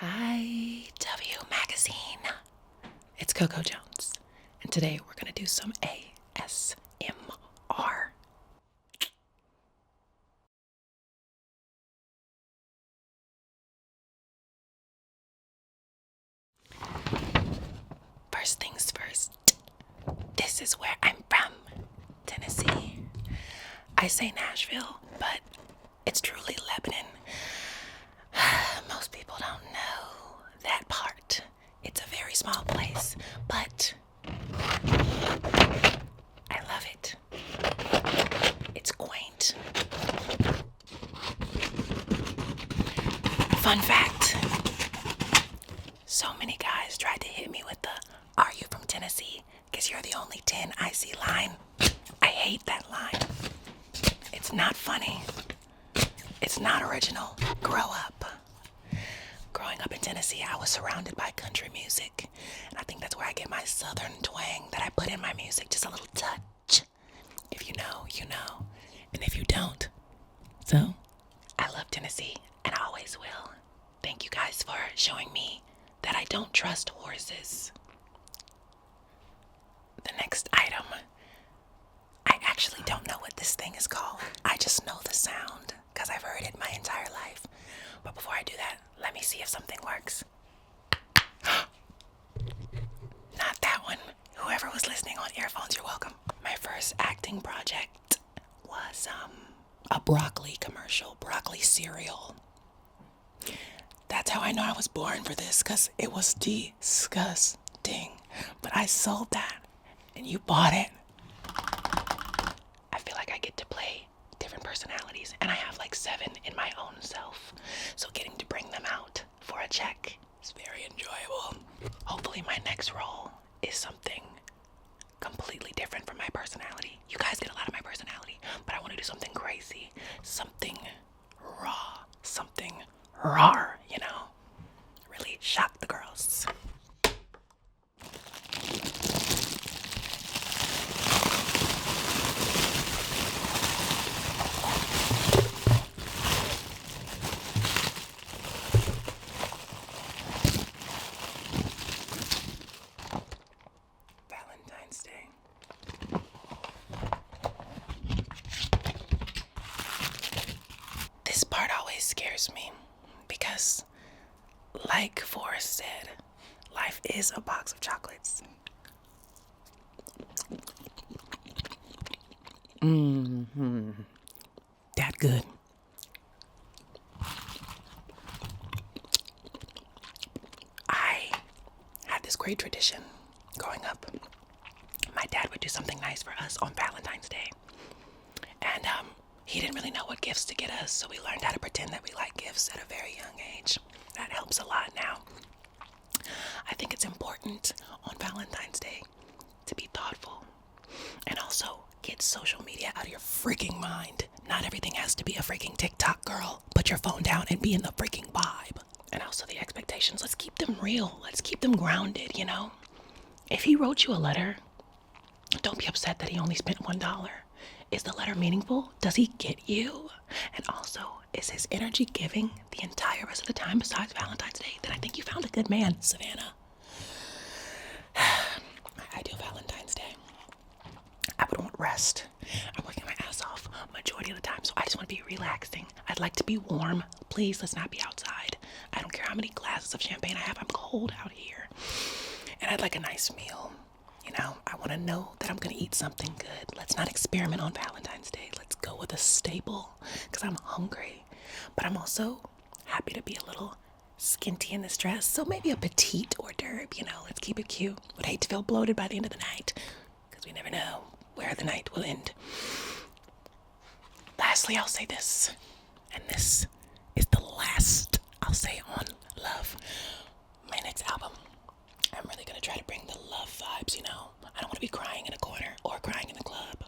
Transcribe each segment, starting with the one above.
Hi, W Magazine. It's Coco Jones, and today we're going to do some ASMR. First things first, this is where I'm from, Tennessee. I say Nashville, but it's truly Lebanon. Most people don't know that part. It's a very small place, but I love it. It's quaint. Fun fact, so many guys tried to hit me with the "Are you from Tennessee? Because you're the only 10 I see" line. I hate that line. It's not funny. It's not original. Grow up. Growing up in Tennessee, I was surrounded by country music, and I think that's where I get my southern twang that I put in my music, just a little touch. If you know, you know, and if you don't, so I love Tennessee, and I always will. Thank you guys for showing me that I don't trust horses. The next item, I actually don't know what this thing is called. I just know the sound because I've heard it my entire life. But before I do that, let me see if something works. Not that one. Whoever was listening on earphones, you're welcome. My first acting project was a broccoli commercial, broccoli cereal. That's how I know I was born for this, because it was disgusting. But I sold that, and you bought it. I feel like I get to play different personalities, and I have like 7 in my own self. So getting to bring them out for a check is very enjoyable. Hopefully my next role is something completely different from my personality. You guys get a lot of my personality, but I want to do something crazy, something raw, something rawr, you know? Really shock the girls. Valentine's Day. This part always scares me because, like Forrest said, life is a box of chocolates. That good. I had this great tradition growing up. My dad would do something nice for us on Valentine's Day. And he didn't really know what gifts to get us, so we learned how to pretend that we like gifts at a very young age. That helps a lot now. I think it's important on Valentine's Day to be thoughtful and also get social media out of your freaking mind. Not everything has to be a freaking TikTok girl. Put your phone down and be in the freaking vibe. And also the expectations, let's keep them real. Let's keep them grounded, you know? If he wrote you a letter, don't be upset that he only spent $1. Is the letter meaningful? Does he get you? And also, is his energy giving the entire rest of the time besides Valentine's Day? Then I think you found a good man, Savannah. My ideal Valentine's Day, I would want rest. I'm working my ass off majority of the time, so I just want to be relaxing. I'd like to be warm. Please, let's not be outside. I don't care how many glasses of champagne I have. I'm cold out here. And I'd like a nice meal. You know, I want to know that I'm going to eat something good. Let's not experiment on Valentine's Day. Let's go with a staple because I'm hungry. But I'm also happy to be a little skinty in this dress. So maybe a petite hors d'oeuvre, you know, let's keep it cute. Would hate to feel bloated by the end of the night because we never know where the night will end. Lastly, I'll say this, and this is the last I'll say on love. My next album, I'm really going to try to bring the love vibes, you know. I don't want to be crying in a corner or crying in a club.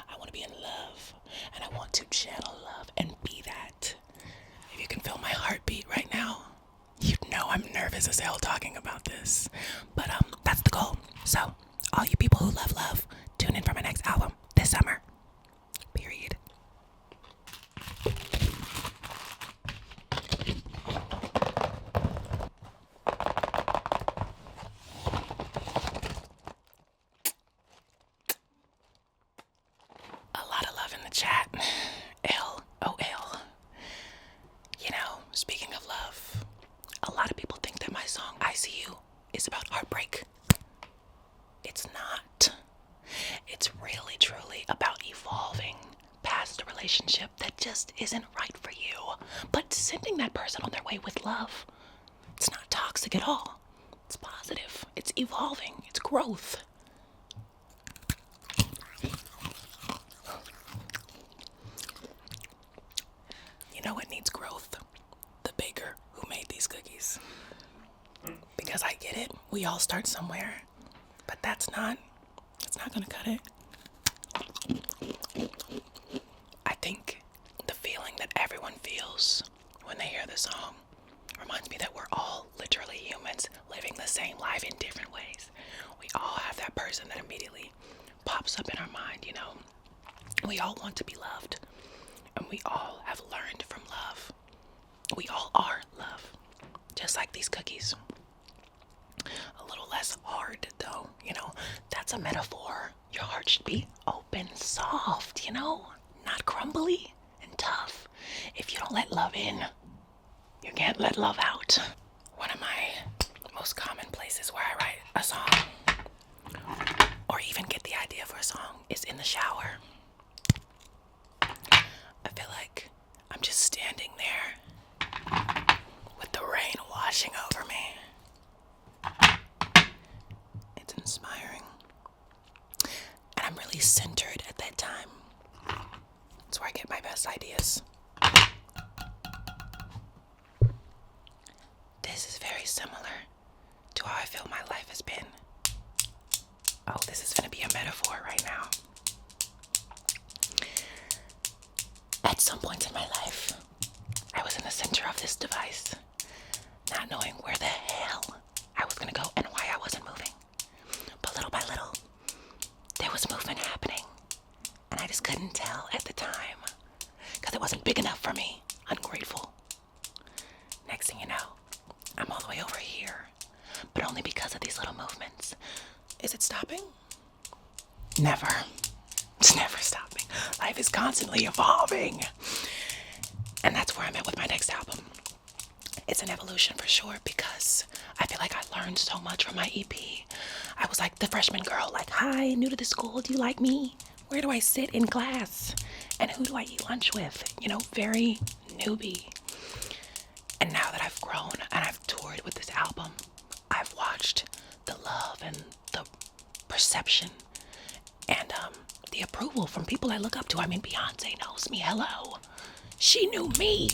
I want to be in love, and I want to channel love and be that. If you can feel my heartbeat right now, you know I'm nervous as hell talking about this. But that's the goal. So, all you people who love love, tune in for my next album this summer. Period. toxic at all. It's positive. It's evolving. It's growth. You know what needs growth? The baker who made these cookies. Because I get it. We all start somewhere. But that's not gonna cut it. I think the feeling that everyone feels when they hear the song reminds me that we're all literally humans living the same life in different ways. We all have that person that immediately pops up in our mind, you know. We all want to be loved, and we all have learned from love. We all are love, just like these cookies. A little less hard, though, you know. That's a metaphor. Your heart should be open, soft, you know, not crumbly and tough. If you don't let love in, you can't let love out. One of my most common places where I write a song, or even get the idea for a song, is in the shower. I feel like I'm just standing there with the rain washing over me. It's inspiring. And I'm really centered at that time. That's where I get my best ideas. This is very similar to how I feel my life has been. Oh, this is going to be a metaphor right now. At some point in my life, I was in the center of this device, not knowing where the hell I was going to go and why I wasn't moving. But little by little, there was movement happening, and I just couldn't tell at the time because it wasn't big enough for me. Ungrateful. Next thing you know, I'm all the way over here, but only because of these little movements. Is it stopping? Never. It's never stopping. Life is constantly evolving. And that's where I'm at with my next album. It's an evolution for sure, because I feel like I learned so much from my EP. I was like the freshman girl, like, hi, new to the school, do you like me? Where do I sit in class? And who do I eat lunch with? You know, very newbie. And now that I've grown and I've toured with this album, I've watched the love and the perception and the approval from people I look up to. I mean, Beyonce knows me. Hello. She knew me.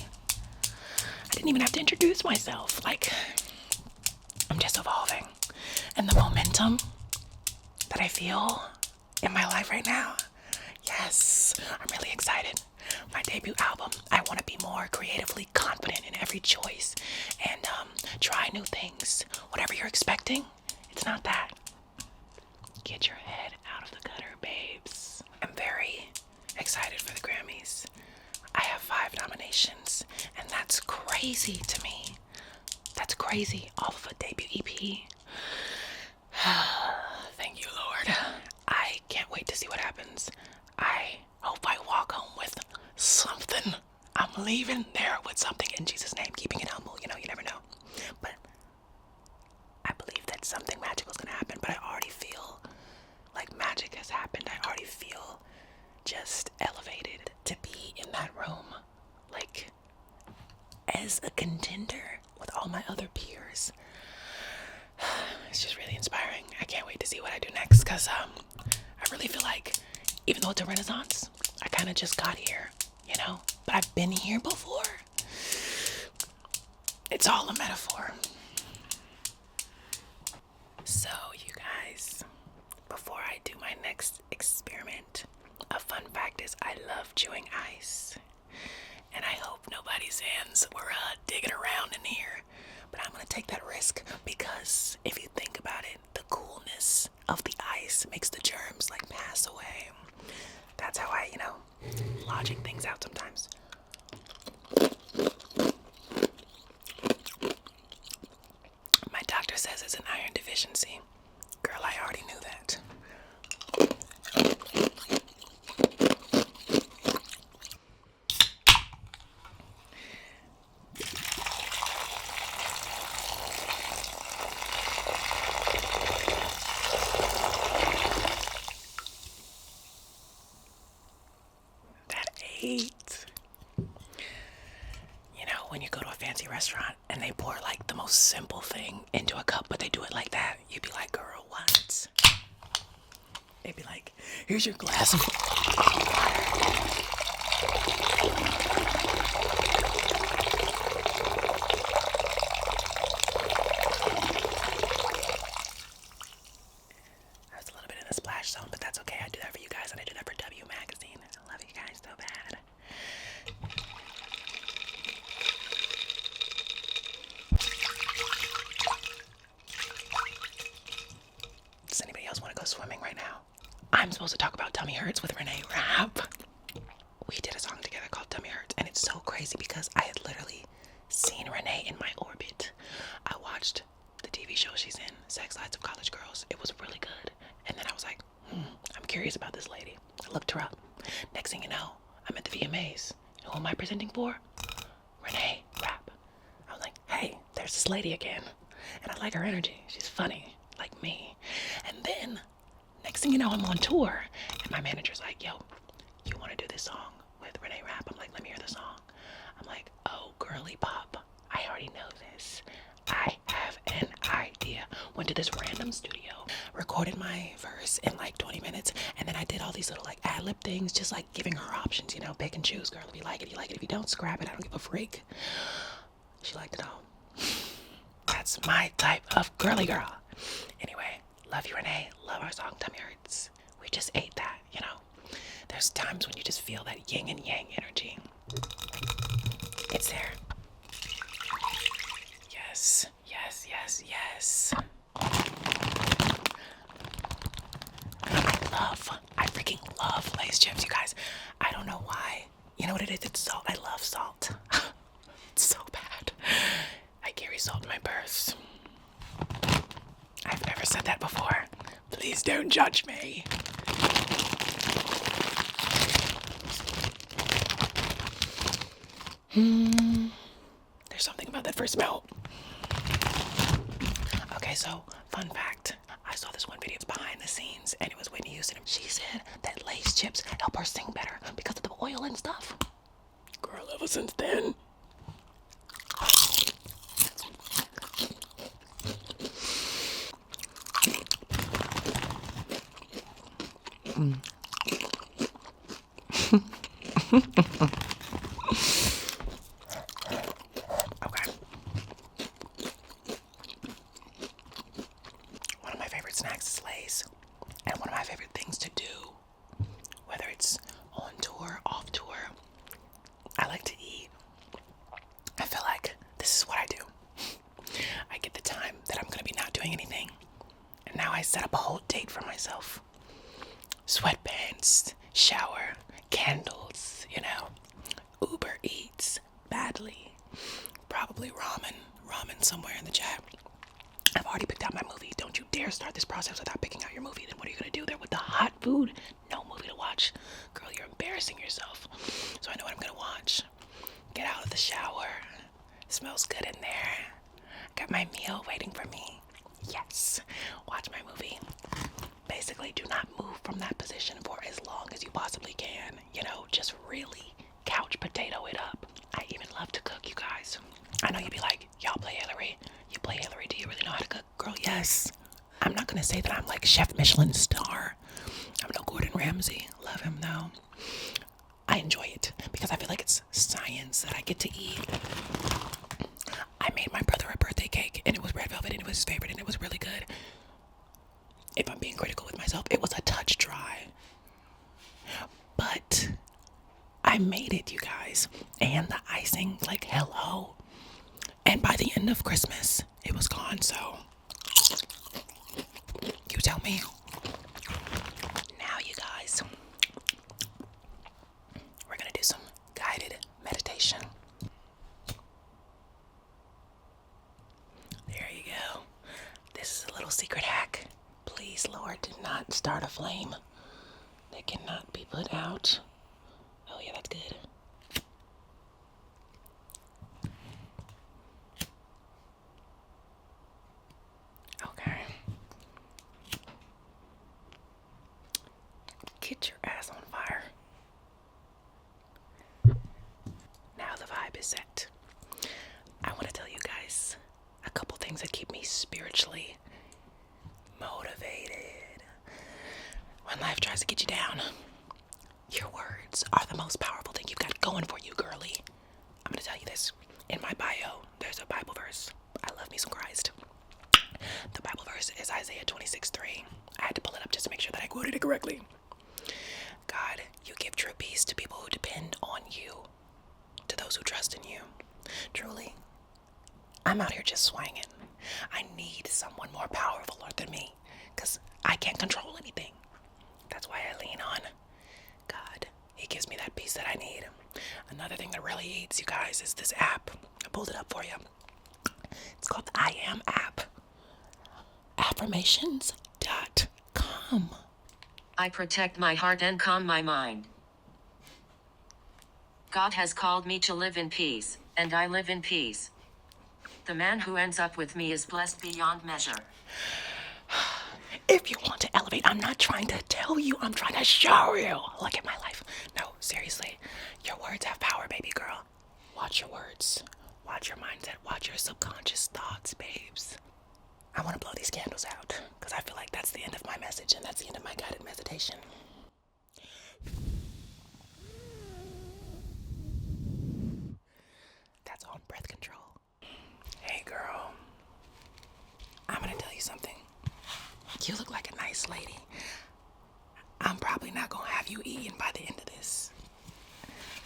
I didn't even have to introduce myself. Like, I'm just evolving. And the momentum that I feel in my life right now, yes, I'm really excited. My debut album, I want to be more creatively confident in every choice and try new things. Whatever you're expecting, it's not that. Get your head out of the gutter, babes. I'm very excited for the Grammys. I have 5 nominations, and that's crazy to me. That's crazy off of a debut EP. Thank you, Lord. I can't wait to see what happens. I hope I walk home with something. I'm leaving there with something in Jesus' name, keeping it humble. You know, you never know. But I believe that something magical is going to happen, but I already feel like magic has happened. I already feel just elevated to be in that room, like as a contender with all my other peers. It's just really inspiring. I can't wait to see what I do next, because I really feel like, even though it's a renaissance, I kind of just got here, you know, but I've been here before. It's all a metaphor. So, you guys, before I do my next experiment, a fun fact is I love chewing ice. And I hope nobody's hands were digging around in here. But I'm going to take that risk, because if you think about it, the coolness of the ice makes the germs like pass away. That's how I, logic things out sometimes. My doctor says it's an iron deficiency. Girl, I already knew that. When you go to a fancy restaurant and they pour like the most simple thing into a cup, but they do it like that. You'd be like, girl, what? They'd be like, here's your glass of water. I was a little bit in a splash zone, but that's okay. I do that for you guys, and I do that for W Magazine. I love you guys so bad. Does anybody else want to go swimming right now? I'm supposed to talk about tummy hurts with Renee Rapp. We did a song together called Tummy Hurts, and it's so crazy because I had literally seen Renee in my orbit. I watched the TV show she's in, Sex Lives of College Girls. It was really good. And then I was like, I'm curious about this lady. I looked her up. Next thing you know, I'm at the VMAs. Who am I presenting for? Renee Rapp. I was like, hey, there's this lady again. And I like her energy. She's funny, like me. And then, next thing you know, I'm on tour. And my manager's like, yo, you want to do this song with Renee Rapp? I'm like, let me hear the song. I'm like, oh, girly pop. I already know this. I have an idea. Went to this random studio, recorded my verse in like 20 minutes, and then I did all these little like ad-lib things, just like giving her options, you know, pick and choose, girl. If you like it, you like it. If you don't, scrap it. I don't give a freak. She liked it all. That's my type of girly girl. Anyway, love you, Renee. Love our song, Tummy Hurts. We just ate that, you know. There's times when you just feel that yin and yang energy. It's there. Yes, yes, yes, yes. I freaking love Lay's chips, you guys. I don't know why. You know what it is? It's salt. I love salt. It's so bad. I carry salt in my purse. I've never said that before. Please don't judge me. There's something about that first smell. Okay, so fun fact. I saw this one video, it's behind the scenes, and it was Whitney Houston. She said that Lay's chips help her sing better because of the oil and stuff. Girl, ever since then. Okay. One of my favorite snacks is Lay's. And one of my favorite things to do, whether it's on tour, off tour, I like to eat. I feel like this is what I do. I get the time that I'm going to be not doing anything. And now I set up a whole date for myself. Sweatpants, shower, candles, you know, Uber Eats, badly, probably ramen somewhere in the chat. I've already picked out my movie. Don't you dare start this process without picking out your movie. Then what are you going to do there with the hot food? No movie to watch. Girl, you're embarrassing yourself. So I know what I'm going to watch. Get out of the shower. Smells good in there. Got my meal waiting for me. Yes. Watch my movie. Basically, do not move from that position for as long as you possibly can. You know, just really couch potato it up. I even love to cook, you guys. I know you'd be like, y'all play Hillary. You play Hillary, do you really know how to cook? Girl, yes. I'm not going to say that I'm like Chef Michelin star. I'm no Gordon Ramsay. Love him, though. I enjoy it because I feel like it's science that I get to eat. I made my brother a birthday cake, and it was red velvet, and it was his favorite, and it was really good. If I'm being critical with myself, it was a touch dry. But I made it, you guys. And the icing, like, hello. And by the end of Christmas, it was gone, so you tell me. Now, you guys, we're gonna do some guided meditation. There you go. This is a little secret hack. Please, Lord, do not start a flame that cannot be put out. Oh, yeah, that's good. Okay. Get your ass on fire. Now the vibe is set. I want to tell you guys a couple couple things that keep me spiritually motivated. When life tries to get you down, your words are the most powerful thing you've got going for you, girly. I'm gonna tell you this. In my bio, there's a Bible verse. I love me some Christ. The Bible verse is Isaiah 26:3. I had to pull it up just to make sure that I quoted it correctly. God, you give true peace to people who depend on you, to those who trust in you. Truly, I'm out here just swinging. I need someone more powerful than me, because I can't control anything. That's why I lean on God. He gives me that peace that I need. Another thing that really eats, you guys, is this app. I pulled it up for you. It's called the I Am app. Affirmations.com. I protect my heart and calm my mind. God has called me to live in peace, and I live in peace. The man who ends up with me is blessed beyond measure. If you want to elevate, I'm not trying to tell you, I'm trying to show you. Look at my life. No, seriously. Your words have power, baby girl. Watch your words. Watch your mindset. Watch your subconscious thoughts, babes. I want to blow these candles out because I feel like that's the end of my message and that's the end of my guided meditation. That's on breath control. Hey, girl. I'm going to tell you something. You look like a nice lady. I'm probably not going to have you eaten by the end of this.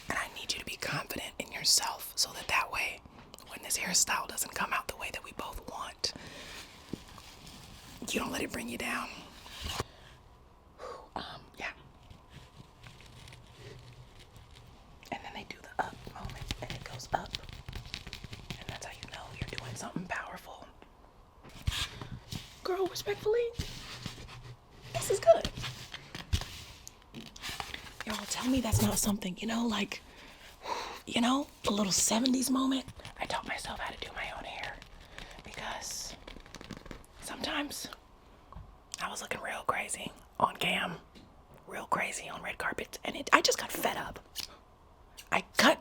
And I need you to be confident in yourself so that way, when this hairstyle doesn't come out the way that we both want, you don't let it bring you down. Yeah. And then they do the up moment, and it goes up. And that's how you know you're doing something powerful. Girl, respectfully, this is good. Y'all tell me that's not something, like, a little 70s moment. I taught myself how to do my own hair because sometimes I was looking real crazy on cam, real crazy on red carpets, and I just got fed up. I cut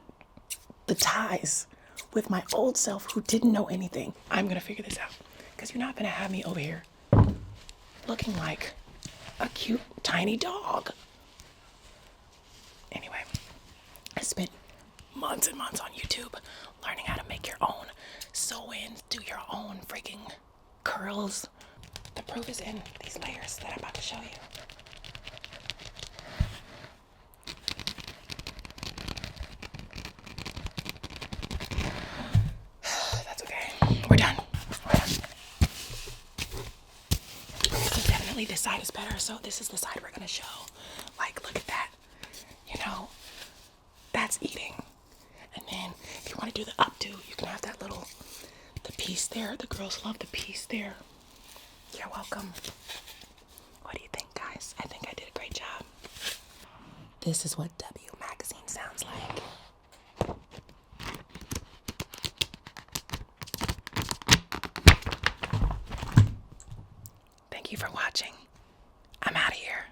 the ties with my old self who didn't know anything. I'm gonna figure this out because you're not gonna have me over here looking like a cute tiny dog. Anyway, I spent months and months on YouTube learning how to make your own sew-ins, do your own freaking curls. The proof is in these layers that I'm about to show you. That's okay. We're done. So definitely this side is better. So this is the side we're gonna show. Like, look at that. That's eating. And then if you want to do the updo, you can have that the piece there. The girls love the piece there. You're welcome. What do you think, guys? I think I did a great job. This is what W Magazine sounds like. Thank you for watching. I'm out of here.